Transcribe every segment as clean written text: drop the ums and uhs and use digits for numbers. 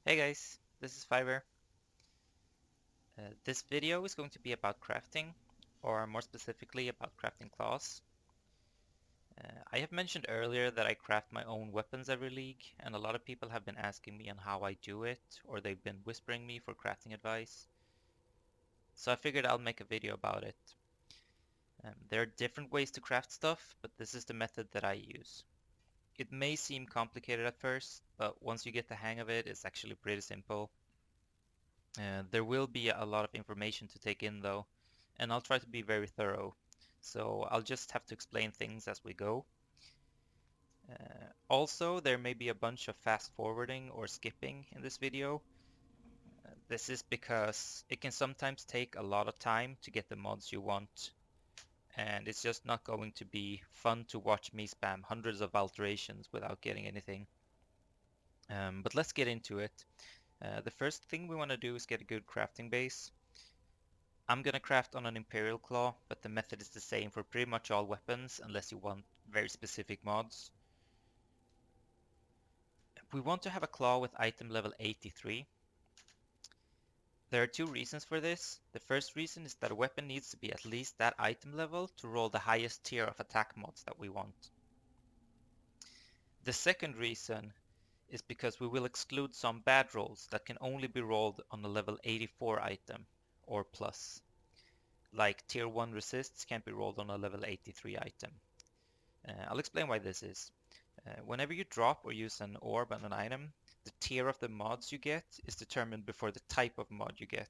Hey guys, this is Fiverr. This video is going to be about crafting, or more specifically about crafting claws. I have mentioned earlier that I craft my own weapons every league, and a lot of people have been asking me on how I do it, or they've been whispering me for crafting advice. So I figured I'll make a video about it. There are different ways to craft stuff, but this is the method that I use. It may seem complicated at first, but once you get the hang of it, it's actually pretty simple. There will be a lot of information to take in though, and I'll try to be very thorough. So I'll just have to explain things as we go. Also, there may be a bunch of fast forwarding or skipping in this video. This is because it can sometimes take a lot of time to get the mods you want, and it's just not going to be fun to watch me spam hundreds of alterations without getting anything. But let's get into it. The first thing we want to do is get a good crafting base. I'm gonna craft on an Imperial Claw, but the method is the same for pretty much all weapons unless you want very specific mods. We want to have a claw with item level 83. There are two reasons for this. The first reason is that a weapon needs to be at least that item level to roll the highest tier of attack mods that we want. The second reason is because we will exclude some bad rolls that can only be rolled on a level 84 item or plus. Like tier 1 resists can't be rolled on a level 83 item. I'll explain why this is. Whenever you drop or use an orb on an item, the tier of the mods you get is determined before the type of mod you get.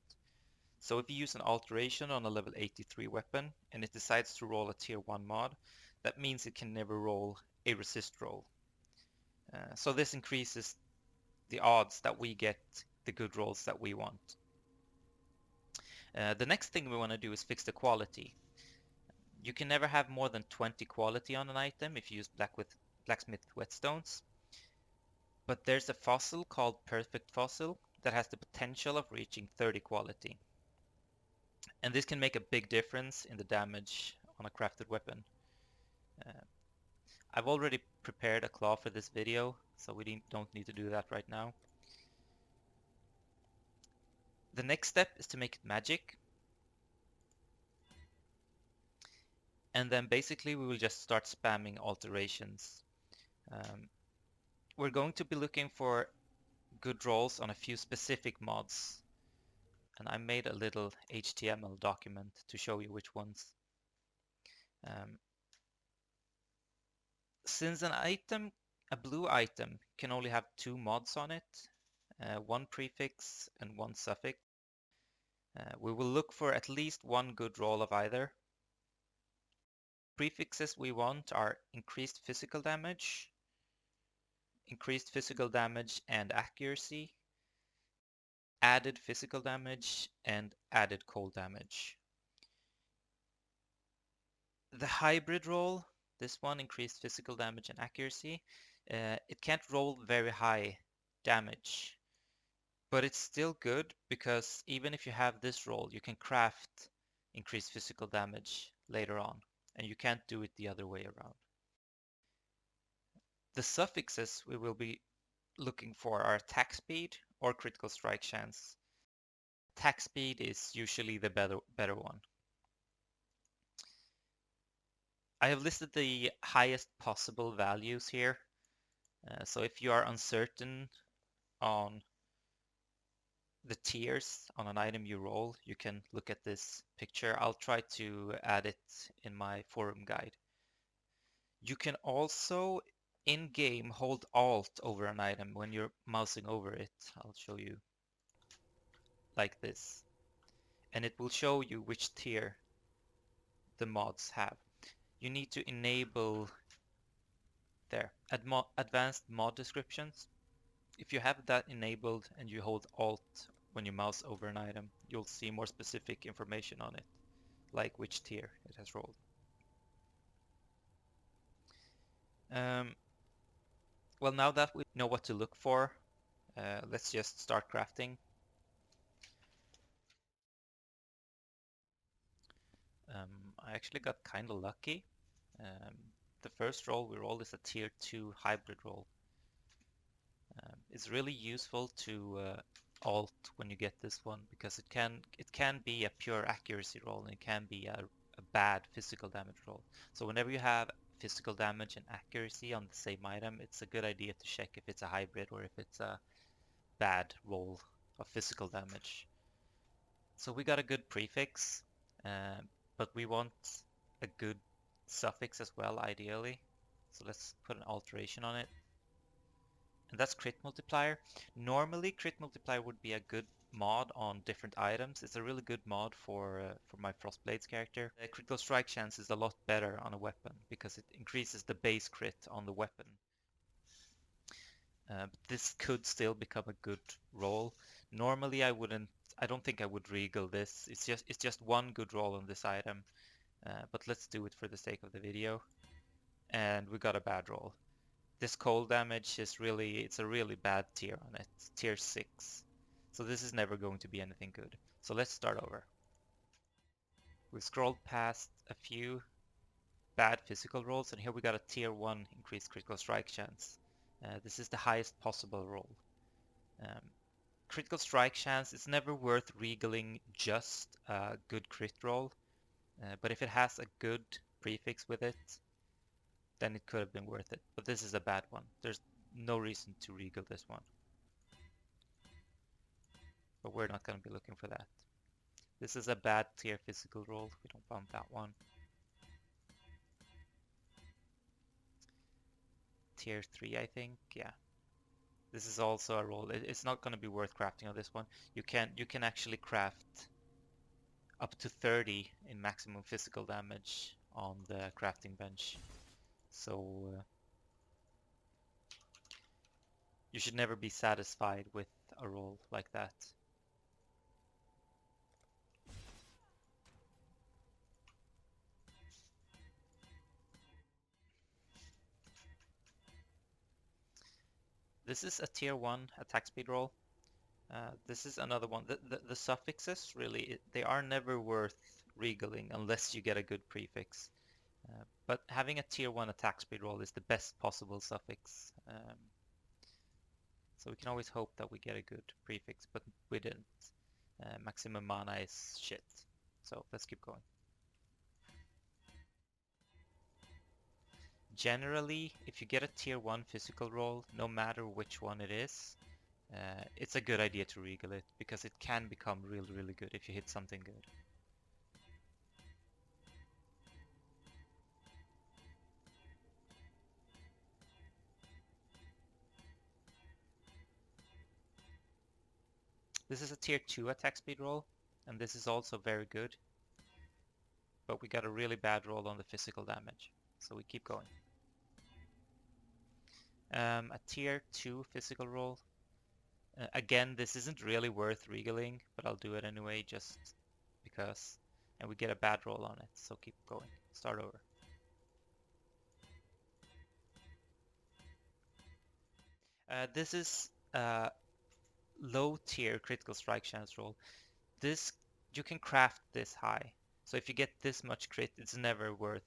So if you use an alteration on a level 83 weapon and it decides to roll a tier 1 mod, that means it can never roll a resist roll. So this increases the odds that we get the good rolls that we want. The next thing we want to do is fix the quality. You can never have more than 20 quality on an item if you use blacksmith whetstones. But there's a fossil called Perfect Fossil that has the potential of reaching 30 quality. And this can make a big difference in the damage on a crafted weapon. Uh, I've already prepared a claw for this video, so we don't need to do that right now. The next step is to make it magic. And then basically we will just start spamming alterations. We're going to be looking for good rolls on a few specific mods. And I made a little HTML document to show you which ones. Since a blue item can only have two mods on it, one prefix and one suffix, we will look for at least one good roll of either. Prefixes we want are increased physical damage and accuracy, added physical damage, and added cold damage. The hybrid roll, this one increased physical damage and accuracy, it can't roll very high damage, but it's still good because even if you have this roll, you can craft increased physical damage later on, and you can't do it the other way around. The suffixes we will be looking for are attack speed or critical strike chance. Attack speed is usually the better one. I have listed the highest possible values here. So if you are uncertain on the tiers on an item you roll, you can look at this picture. I'll try to add it in my forum guide. You can also in-game hold Alt over an item when you're mousing over it. I'll show you like this. And it will show you which tier the mods have. You need to enable there, advanced mod descriptions. If you have that enabled and you hold Alt when you mouse over an item, you'll see more specific information on it, like which tier it has rolled. Well, now that we know what to look for, let's just start crafting. I actually got kind of lucky. The first roll we rolled is a tier 2 hybrid roll. It's really useful to alt when you get this one because it can be a pure accuracy roll and it can be a bad physical damage roll. So whenever you have physical damage and accuracy on the same item, it's a good idea to check if it's a hybrid or if it's a bad roll of physical damage. So we got a good prefix, uh, but we want a good suffix as well, ideally. So let's put an alteration on it. And that's crit multiplier. Normally, crit multiplier would be a good mod on different items. It's a really good mod for my Frostblades character. The critical strike chance is a lot better on a weapon because it increases the base crit on the weapon. But this could still become a good roll. Normally, I don't think I would regal this. It's just one good roll on this item. But let's do it for the sake of the video. And we got a bad roll. This cold damage it's a really bad tier on it, tier 6. So this is never going to be anything good. So let's start over. We've scrolled past a few bad physical rolls and here we got a tier 1 increased critical strike chance. This is the highest possible roll. Critical strike chance is never worth regaling just a good crit roll, but if it has a good prefix with it, then it could have been worth it. But this is a bad one. There's no reason to regal this one. But we're not going to be looking for that. This is a bad tier physical roll. We don't want that one. Tier 3, I think. Yeah. This is also a roll. It's not going to be worth crafting on this one. You can actually craft up to 30 in maximum physical damage on the crafting bench. So you should never be satisfied with a roll like that. This is a tier 1 attack speed roll. This is another one. The suffixes, really, they are never worth regaling unless you get a good prefix. But having a tier 1 attack speed roll is the best possible suffix. So we can always hope that we get a good prefix, but we didn't. Maximum mana is shit. So let's keep going. Generally, if you get a tier 1 physical roll, no matter which one it is, it's a good idea to regal it because it can become really, really good if you hit something good. This is a tier 2 attack speed roll, and this is also very good. But we got a really bad roll on the physical damage, so we keep going. A tier 2 physical roll. Again, this isn't really worth regaling, but I'll do it anyway just because. And we get a bad roll on it, so keep going. Start over. This is low tier critical strike chance roll. This you can craft this high. So if you get this much crit, it's never worth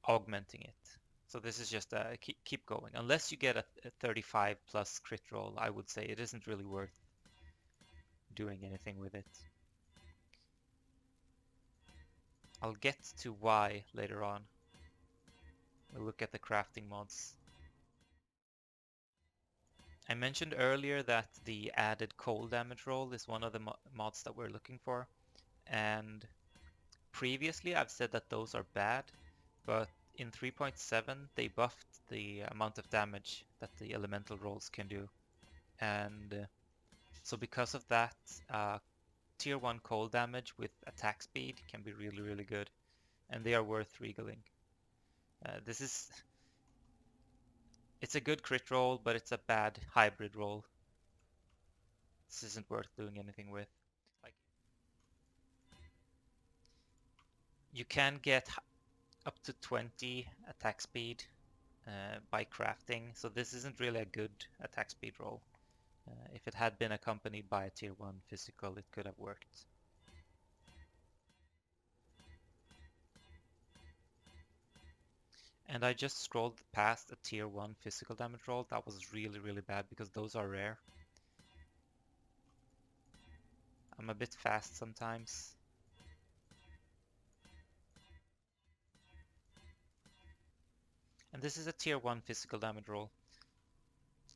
augmenting it. So this is just keep going. Unless you get a 35 plus crit roll, I would say it isn't really worth doing anything with it. I'll get to why later on. We'll look at the crafting mods. I mentioned earlier that the added cold damage roll is one of the mods that we're looking for. And previously I've said that those are bad, but in 3.7 they buffed the amount of damage that the elemental rolls can do. And so because of that, tier 1 cold damage with attack speed can be really, really good. And they are worth regaling. It's a good crit roll, but it's a bad hybrid roll. This isn't worth doing anything with. Like, you can get up to 20 attack speed by crafting, so this isn't really a good attack speed roll. If it had been accompanied by a tier 1 physical, it could have worked. And I just scrolled past a tier 1 physical damage roll. That was really, really bad because those are rare. I'm a bit fast sometimes. And this is a tier 1 physical damage roll.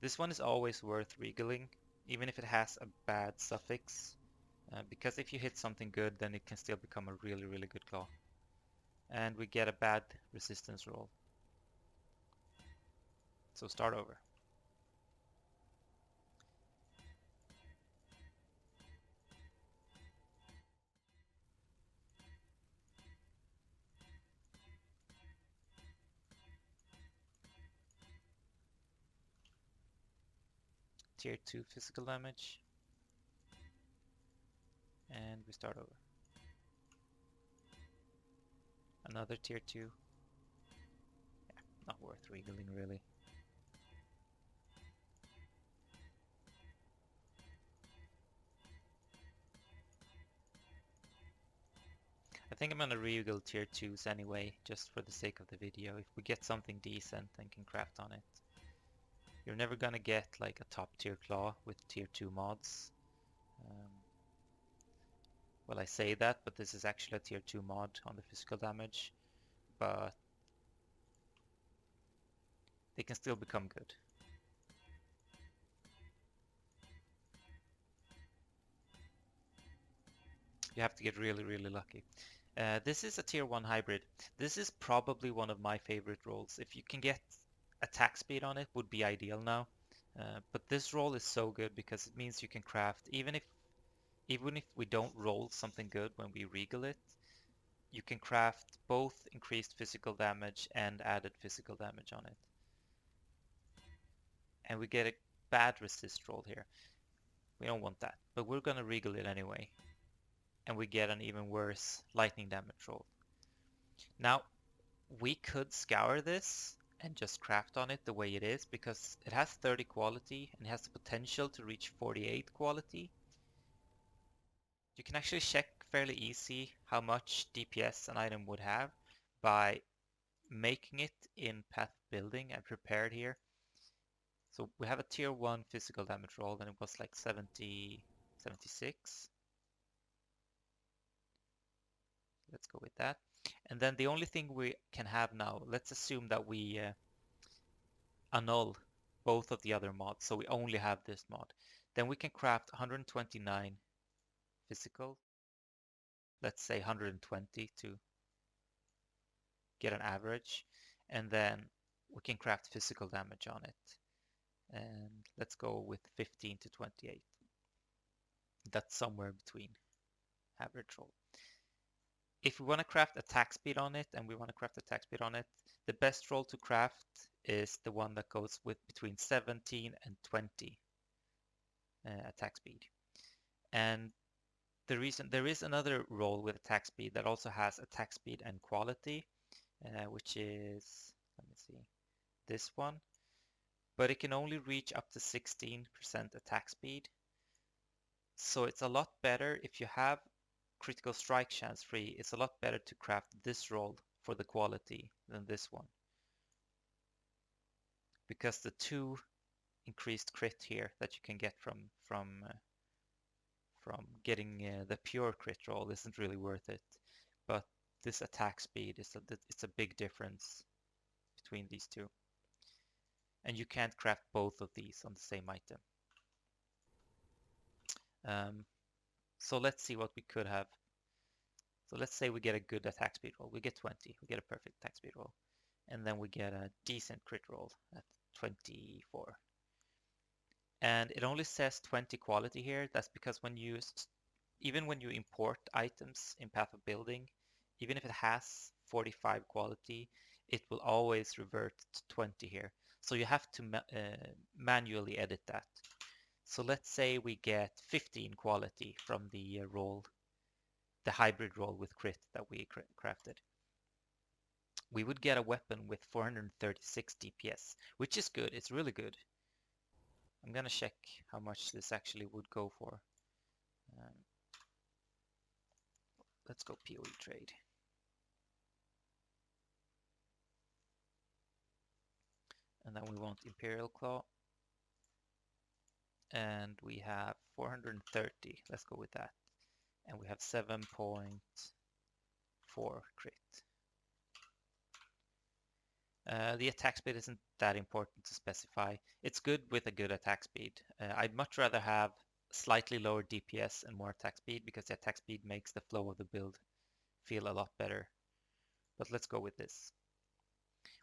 This one is always worth regaling, even if it has a bad suffix. Because if you hit something good, then it can still become a really, really good claw. And we get a bad resistance roll. So start over. Tier 2 physical damage. And we start over. Another tier 2. Yeah, not worth regaling really. I think I'm gonna regal tier 2s anyway, just for the sake of the video. If we get something decent and can craft on it. You're never gonna get like a top tier claw with tier 2 mods. Well, I say that, but this is actually a tier 2 mod on the physical damage. But they can still become good. You have to get really, really lucky. This is a tier 1 hybrid. This is probably one of my favorite rolls. If you can get attack speed on it, would be ideal now. But this roll is so good because it means you can craft, even if we don't roll something good when we regal it, you can craft both increased physical damage and added physical damage on it. And we get a bad resist roll here. We don't want that, but we're gonna regal it anyway. And we get an even worse lightning damage roll. Now, we could scour this and just craft on it the way it is because it has 30 quality and it has the potential to reach 48 quality. You can actually check fairly easy how much DPS an item would have by making it in path building and prepared here. So we have a tier 1 physical damage roll and it was like 70, 76. Let's go with that. And then the only thing we can have now, let's assume that we annul both of the other mods, so we only have this mod. Then we can craft 129 physical, let's say 120 to get an average, and then we can craft physical damage on it. And let's go with 15 to 28. That's somewhere between average roll. If we want to craft attack speed on it, and we want to craft attack speed on it, the best roll to craft is the one that goes with between 17 and 20 attack speed. And the reason there is another roll with attack speed that also has attack speed and quality, which is, let me see, this one. But it can only reach up to 16% attack speed. So it's a lot better if you have critical strike chance free. It's a lot better to craft this roll for the quality than this one. Because the 2 increased crit here that you can get from getting the pure crit roll isn't really worth it. But this attack speed it's a big difference between these two. And you can't craft both of these on the same item. So let's see what we could have. So let's say we get a good attack speed roll. We get 20. We get a perfect attack speed roll. And then we get a decent crit roll at 24. And it only says 20 quality here. That's because even when you import items in Path of Building, even if it has 45 quality, it will always revert to 20 here. So you have to manually edit that. So let's say we get 15 quality from the roll, the hybrid roll with crit that we crafted. We would get a weapon with 436 DPS, which is good. It's really good. I'm gonna check how much this actually would go for. Let's go PoE trade. And then we want Imperial Claw. And we have 430. Let's go with that. And we have 7.4 crit. The attack speed isn't that important to specify. It's good with a good attack speed. I'd much rather have slightly lower DPS and more attack speed because the attack speed makes the flow of the build feel a lot better. But let's go with this.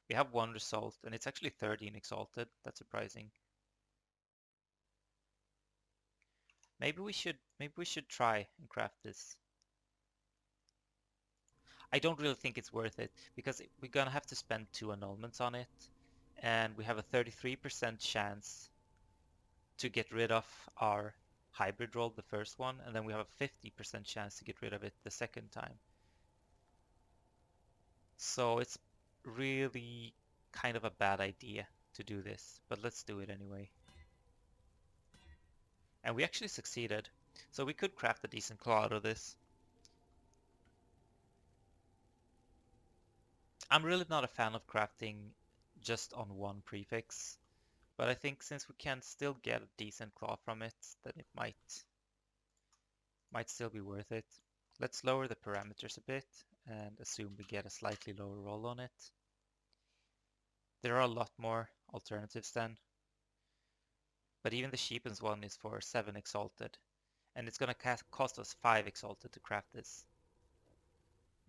We have one result and it's actually 30 in Exalted. That's surprising. Maybe we should try and craft this. I don't really think it's worth it because we're gonna have to spend 2 annulments on it, and we have a 33% chance to get rid of our hybrid roll the first one, and then we have a 50% chance to get rid of it the second time. So it's really kind of a bad idea to do this, but let's do it anyway. And we actually succeeded, so we could craft a decent claw out of this. I'm really not a fan of crafting just on one prefix, but I think since we can still get a decent claw from it, then it might still be worth it. Let's lower the parameters a bit and assume we get a slightly lower roll on it. There are a lot more alternatives then, but even the cheapest one is for 7 Exalted, and it's going to cost us 5 Exalted to craft this.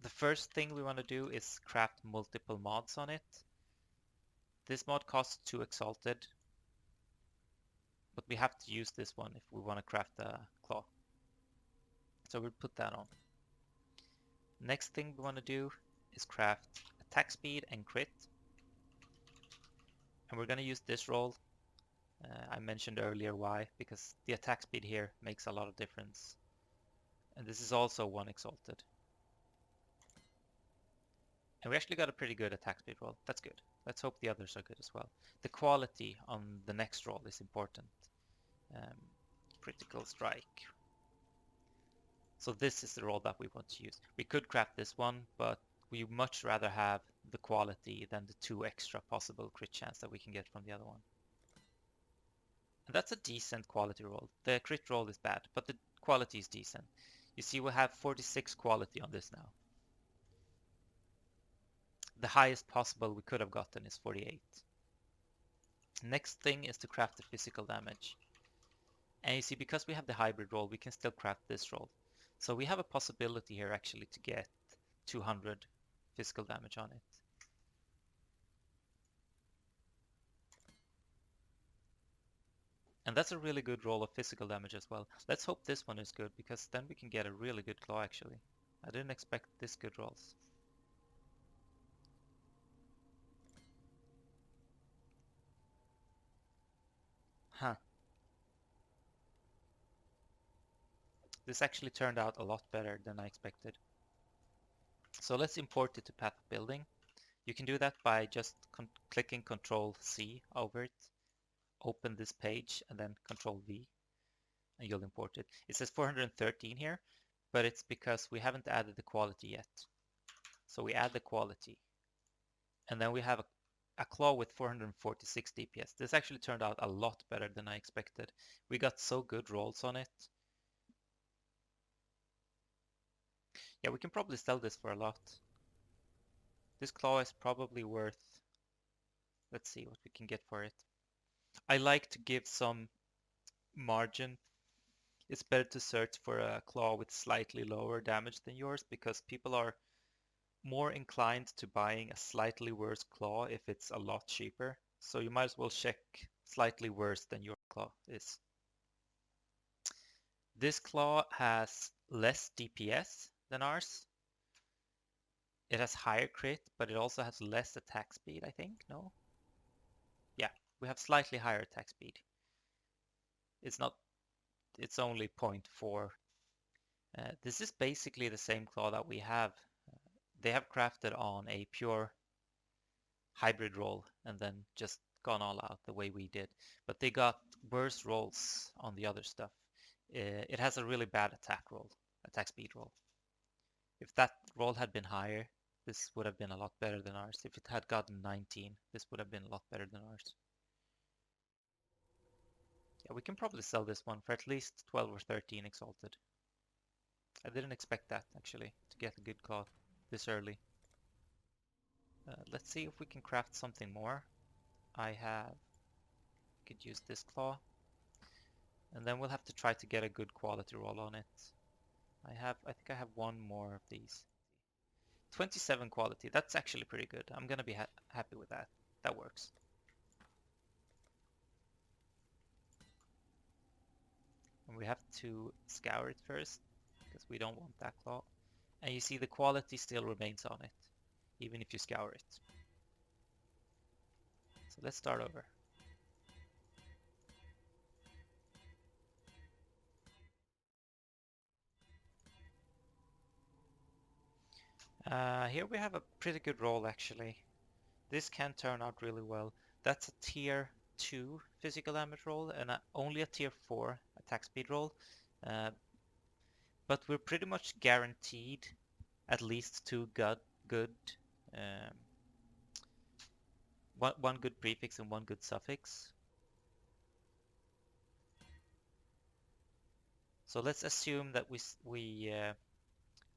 The first thing we want to do is craft multiple mods on it. This mod costs 2 Exalted, but we have to use this one if we want to craft a claw. So we'll put that on. Next thing we want to do is craft attack speed and crit. And we're going to use this roll. I mentioned earlier why, because the attack speed here makes a lot of difference. And this is also 1 Exalted. And we actually got a pretty good attack speed roll. That's good. Let's hope the others are good as well. The quality on the next roll is important. Critical strike. So this is the roll that we want to use. We could craft this one, but we much rather have the quality than the 2 extra possible crit chance that we can get from the other one. And that's a decent quality roll. The crit roll is bad, but the quality is decent. You see we have 46 quality on this now. The highest possible we could have gotten is 48. Next thing is to craft the physical damage. And you see, because we have the hybrid roll, we can still craft this roll. So we have a possibility here actually to get 200 physical damage on it. And that's a really good roll of physical damage as well. Let's hope this one is good, because then we can get a really good claw actually. I didn't expect this good rolls. Huh. This actually turned out a lot better than I expected. So let's import it to Path of Building. You can do that by just clicking Control C over it, open this page, and then Control V, and you'll import it. It says 413 here, but it's because we haven't added the quality yet. So we add the quality, and then we have a claw with 446 DPS. This actually turned out a lot better than I expected. We got so good rolls on it. Yeah, we can probably sell this for a lot. This claw is probably worth, let's see what we can get for it. I like to give some margin. It's better to search for a claw with slightly lower damage than yours because people are more inclined to buying a slightly worse claw if it's a lot cheaper. So you might as well check slightly worse than your claw is. This claw has less DPS than ours. It has higher crit, but it also has less attack speed, I think. No? Yeah, we have slightly higher attack speed. It's only 0.4. This is basically the same claw that we have. They have crafted on a pure hybrid roll and then just gone all out the way we did. But they got worse rolls on the other stuff. It has a really bad attack speed roll. If that roll had been higher, this would have been a lot better than ours. If it had gotten 19, this would have been a lot better than ours. Yeah, we can probably sell this one for at least 12 or 13 Exalted. I didn't expect that, actually, to get a good claw this early. Let's see if we can craft something more. Could use this claw. And then we'll have to try to get a good quality roll on it. I think I have one more of these. 27 quality, that's actually pretty good. I'm gonna be happy with that. That works. And we have to scour it first, because we don't want that claw. And you see the quality still remains on it, even if you scour it. So let's start over. Here we have a pretty good roll actually. This can turn out really well. That's a tier 2 physical damage roll and only a tier 4 attack speed roll. But we're pretty much guaranteed at least two good um, one good prefix and one good suffix. So let's assume that we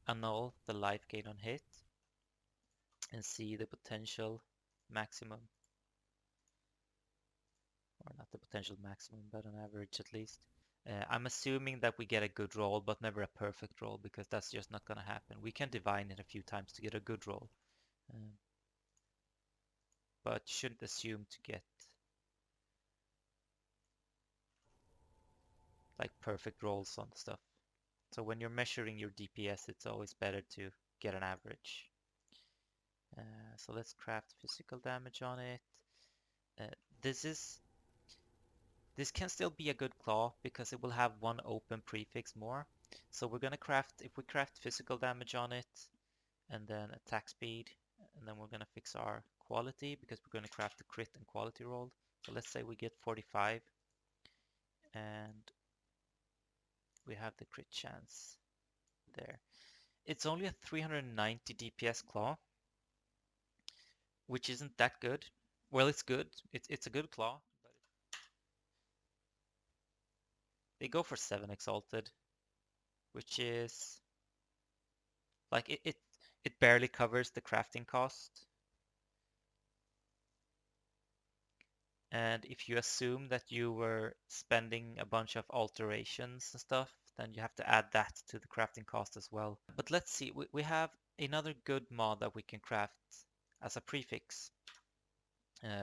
annul the life gain on hit and see the potential maximum, or not the potential maximum, but an average at least. I'm assuming that we get a good roll, but never a perfect roll, because that's just not going to happen. We can divine it a few times to get a good roll, but you shouldn't assume to get like perfect rolls on stuff. So when you're measuring your DPS, it's always better to get an average. So let's craft physical damage on it. This can still be a good claw because it will have one open prefix more. So we're gonna craft, if we craft physical damage on it, and then attack speed, and then we're gonna fix our quality because we're gonna craft the crit and quality roll. So let's say we get 45, and we have the crit chance there. It's only a 390 DPS claw, which isn't that good. Well, it's good. It's a good claw. But they go for 7 Exalted, which is like it barely covers the crafting cost. And if you assume that you were spending a bunch of alterations and stuff, then you have to add that to the crafting cost as well. But let's see, we have another good mod that we can craft as a prefix.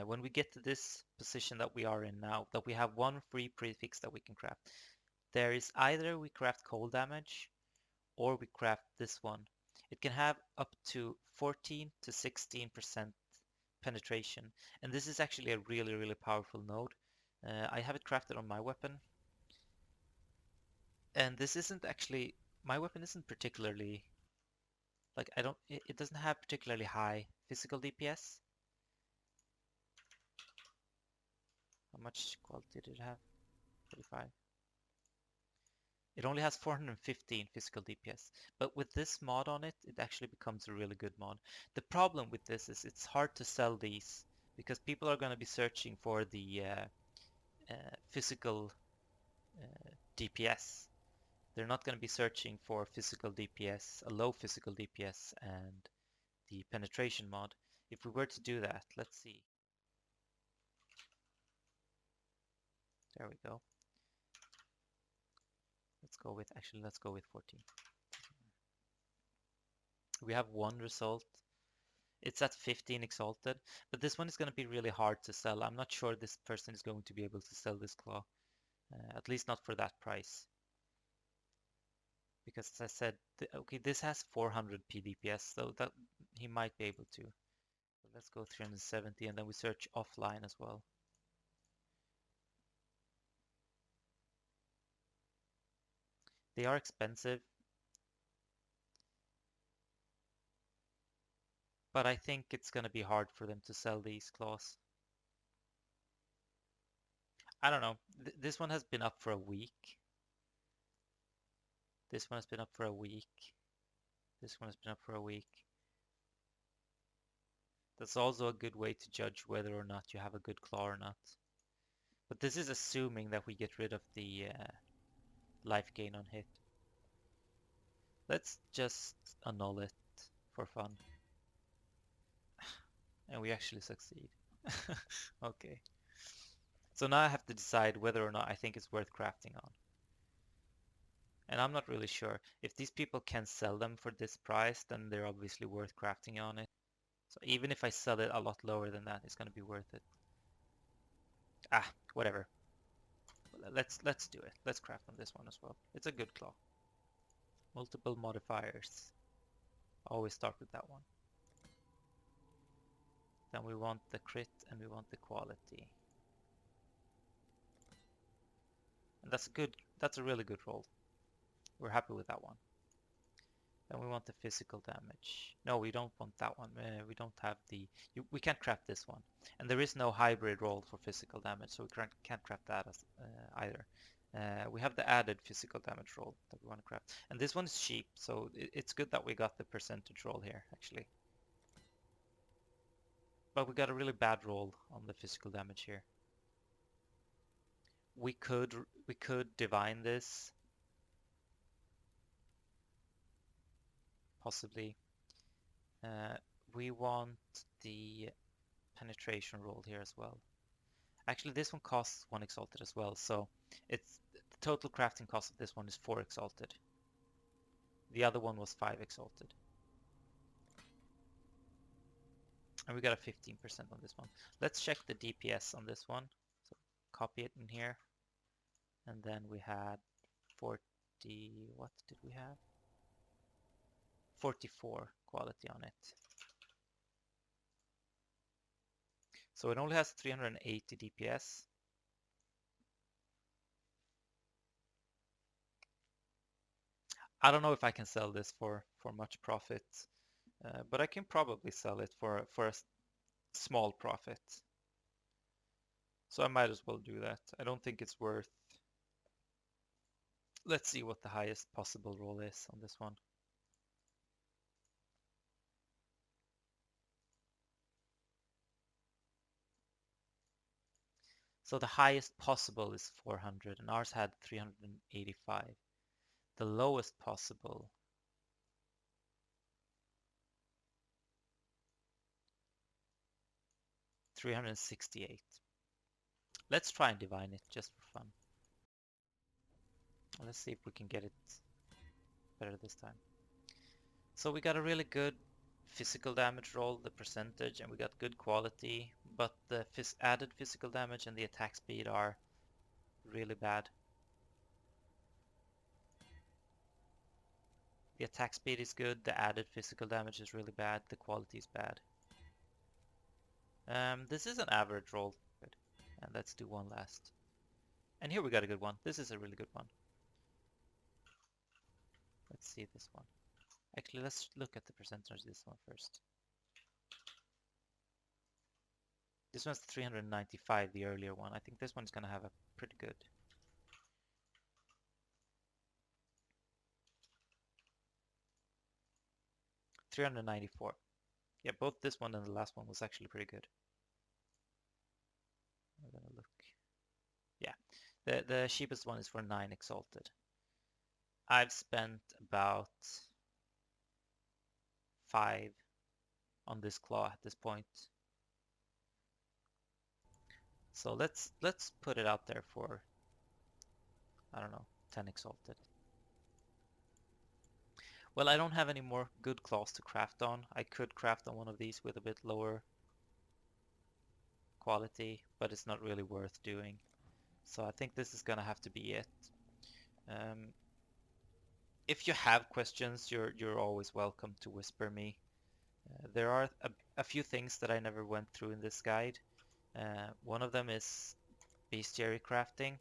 When we get to this position that we are in now, that we have one free prefix that we can craft, there is either we craft cold damage or we craft this one. It can have up to 14 to 16% penetration, and this is actually a really powerful node. I have it crafted on my weapon, and this isn't actually, my weapon isn't particularly, like it doesn't have particularly high physical DPS. How much quality did it have? 45. It only has 415 physical DPS, but with this mod on it, it actually becomes a really good mod. The problem with this is it's hard to sell these because people are going to be searching for the physical DPS. They're not going to be searching for physical DPS, a low physical DPS, and the penetration mod. If we were to do that, let's see. There we go. Let's go with 14. We have one result. It's at 15 Exalted, but this one is going to be really hard to sell. I'm not sure this person is going to be able to sell this claw, at least not for that price. Because as I said, okay, this has 400 PDPS, so that he might be able to. So let's go 370, and then we search offline as well. They are expensive, but I think it's going to be hard for them to sell these claws. I don't know. This one has been up for a week. This one has been up for a week. This one has been up for a week. That's also a good way to judge whether or not you have a good claw or not. But this is assuming that we get rid of the life gain on hit. Let's just annul it for fun. And we actually succeed. Okay. So now I have to decide whether or not I think it's worth crafting on. And I'm not really sure. If these people can sell them for this price, then they're obviously worth crafting on it. So even if I sell it a lot lower than that, it's going to be worth it. Ah, whatever. Let's do it. Let's craft on this one as well. It's a good claw. Multiple modifiers. Always start with that one. Then we want the crit and we want the quality. And that's a really good roll. We're happy with that one. Then we want the physical damage. No, we don't want that one. We don't have we can't craft this one. And there is no hybrid roll for physical damage, so we can't craft that either. We have the added physical damage roll that we want to craft. And this one is cheap, so it's good that we got the percentage roll here, actually. But we got a really bad roll on the physical damage here. We could divine this. Possibly. We want the penetration roll here as well. Actually, this one costs 1 exalted as well, so the total crafting cost of this one is 4 exalted. The other one was 5 exalted. And we got a 15% on this one. Let's check the DPS on this one. So copy it in here. And then we had 40, what did we have? 44 quality on it. So it only has 380 DPS. I don't know if I can sell this for much profit, but I can probably sell it for a small profit. So I might as well do that. I don't think it's worth. Let's see what the highest possible roll is on this one. So the highest possible is 400 and ours had 385. The lowest possible 368. Let's try and divine it just for fun. Let's see if we can get it better this time. So we got a really good physical damage roll, the percentage, and we got good quality, but the added physical damage and the attack speed are really bad. The attack speed is good, the added physical damage is really bad, the quality is bad. This is an average roll. Good. And let's do one last. And here we got a good one. This is a really good one. Let's see this one. Actually, let's look at the percentage of this one first. This one's 395, the earlier one. I think this one's gonna have a pretty good. $394. Yeah, both this one and the last one was actually pretty good. I'm gonna look. Yeah, the cheapest one is for 9 exalted. I've spent about 5 on this claw at this point. So let's put it out there for, I don't know, 10 exalted. Well, I don't have any more good claws to craft on. I could craft on one of these with a bit lower quality, but it's not really worth doing. So I think this is gonna have to be it. If you have questions, you're always welcome to whisper me. There are a few things that I never went through in this guide. One of them is theorycrafting.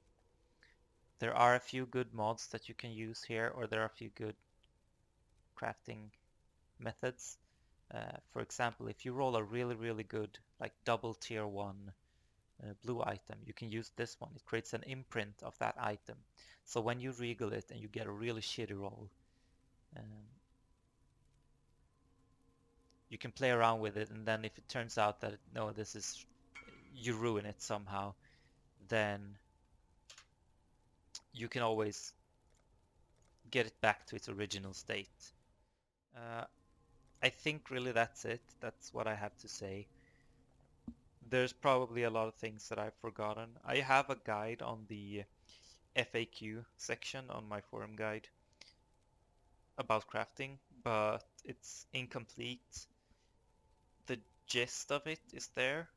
There are a few good mods that you can use here, or there are a few good crafting methods. For example, if you roll a really good, like double tier 1 blue item, you can use this one. It creates an imprint of that item. So when you regal it and you get a really shitty roll, you can play around with it, and then if it turns out that no, this is you ruin it somehow, then you can always get it back to its original state. Uh, I think really that's it. That's what I have to say. There's probably a lot of things that I've forgotten. I have a guide on the FAQ section on my forum guide about crafting, but it's incomplete. The gist of it is there,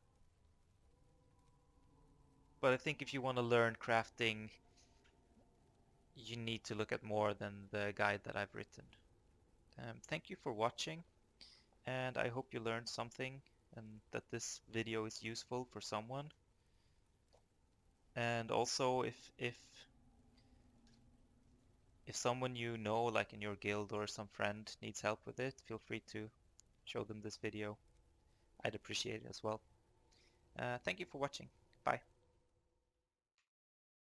but I think if you want to learn crafting, you need to look at more than the guide that I've written. Thank you for watching, and I hope you learned something and that this video is useful for someone. And also, if someone you know, like in your guild or some friend, needs help with it, feel free to show them this video. I'd appreciate it as well. Thank you for watching.